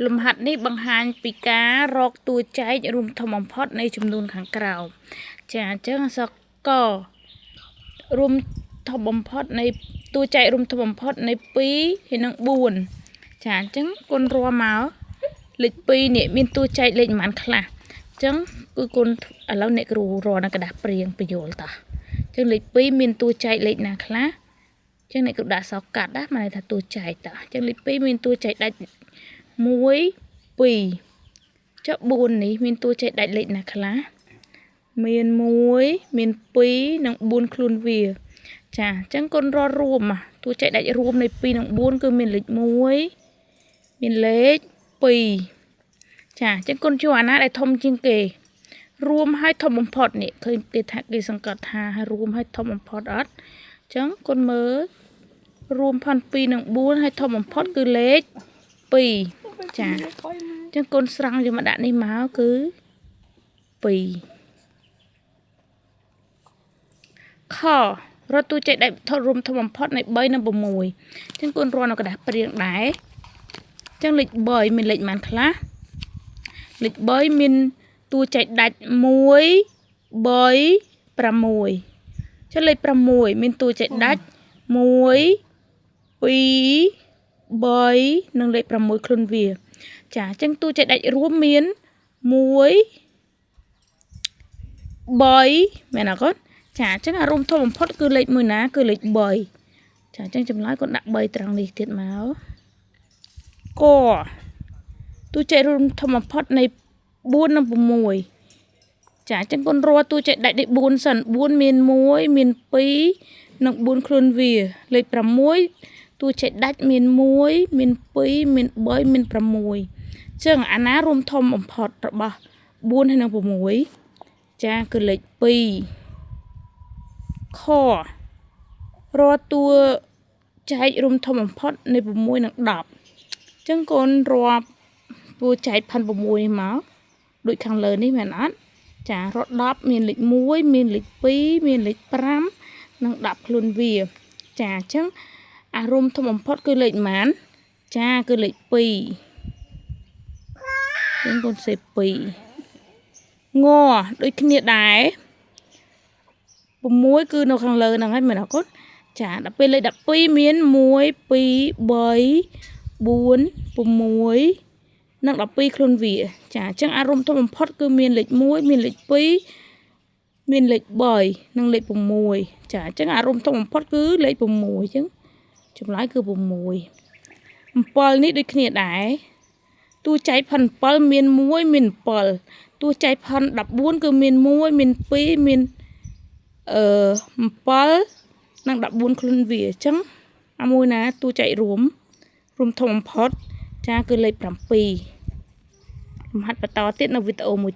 លំហាត់នេះបង្ហាញពីការរកតួចែករួមធំបំផុតនៃចំនួនខាងក្រោមចាអញ្ចឹងអក្សរករួមធំបំផុតនៃតួចែករួមធំបំផុតនៃ2ហើយនឹង4ចាអញ្ចឹងគុណរួមមកលេខ2នេះមានតួចែកលេខប៉ុន្មានខ្លះអញ្ចឹងគឺគុណឥឡូវអ្នកគ្រូរកនៅกระดาษព្រៀងបញ្យល់តោះអញ្ចឹងលេខ2មានតួចែកលេខណាខ្លះអញ្ចឹងអ្នកគ្រូដាក់សោកាត់ណាមកថាតួចែកតោះអញ្ចឹងលេខ2មានតួចែកដាច់1 2ចុះ4នេះមានតួចែកដាច់លេខណាខ្លះមាន1មាន2និង4ខ្លួនវាចាអញ្ចឹងគុណរករួមតួចែកដាច់រួមនៃ2និង4គឺមានលេខ1មានលេខ2ចាអញ្ចឹងគុណជួអាណាដែលធំជាងគេរួមឲ្យធំបំផុតនេះឃើញគេថាគេសង្កត់ថារួមឲ្យធំបំផុតអត់អញ្ចឹងគុណមើលរួមផាន់2និង4ឲ្យធំបំផុតគឺលេខ2ចាអញ្ចឹងគុណស្រង់យកមកដាក់នេះមកគឺ2ខរកតួចែកដាច់រួមធំបំផុតនៃ3និង6អញ្ចឹងគុណរកនៅกระดาษព្រៀងដែរអញ្ចឹងលេខ3មានលេខប៉ុន្មានខ្លះលេខ3មានតួចែកដាច់1 3 6ចុះលេខ6មានតួចែកដាច់1 2 3និងលេខ6ខ្លួនវាចាអញ្ចឹងតួចែកដាច់រួមមាន1 3មែនអត់កូនចាអញ្ចឹងអារួមធំបំផុតគឺលេខមួយណាគឺលេខ3ចាអញ្ចឹងចម្លើយកូនដាក់3ត្រង់នេះទៀតមកកតួចែករួមធំបំផុតនៃ4និង6ចាអញ្ចឹងគុណរកតួចែកដាច់លេខ4សិន4មាន1មាន2និង4ខ្លួនវាលេខ6តួចែកដាច់មាន1មាន2មាន3មាន6អញ្ចឹងអាណារួមធំបំផុតរបស់4ហើយនិង6ចាគឺលេខ2ខរកតួចែករួមធំបំផុតនៃ6និង10អញ្ចឹងកូនរាប់តួចែកផាន់6នេះមកដូចខាងលើនេះមែនអត់ចារក10មានលេខ1មានលេខ2មានលេខ5និង10ខ្លួនវាចាអញ្ចឹងអារួមធំបំផុតគឺលេខប៉ុន្មានចាគឺលេខ2យើងកូនសេ2ងដូចគ្នាដែរ6គឺនៅខាងលើហ្នឹងហើយមែនអត់កូនចាដល់ពេលលេខ12មាន1 2 3 4 6និង12ខ្លួនវាចាអញ្ចឹងអារួមធំបំផុតគឺមានលេខ1មានលេខ2មានលេខ3និងលេខ6ចាអញ្ចឹងអារួមធំបំផុតគឺលេខ6អញ្ចឹងចម្លើយគឺ6 7នេះដូចគ្នាដែរតួចែកផាន់7មាន1មាន7តួចែកផាន់14គឺមាន1មាន2មាន7និង14ខ្លួនវាអញ្ចឹងអាមួយណាតួចែករួមធំបំផុតចាគឺលេខ7លំហាត់បន្តទៀតនៅវីដេអូមួយ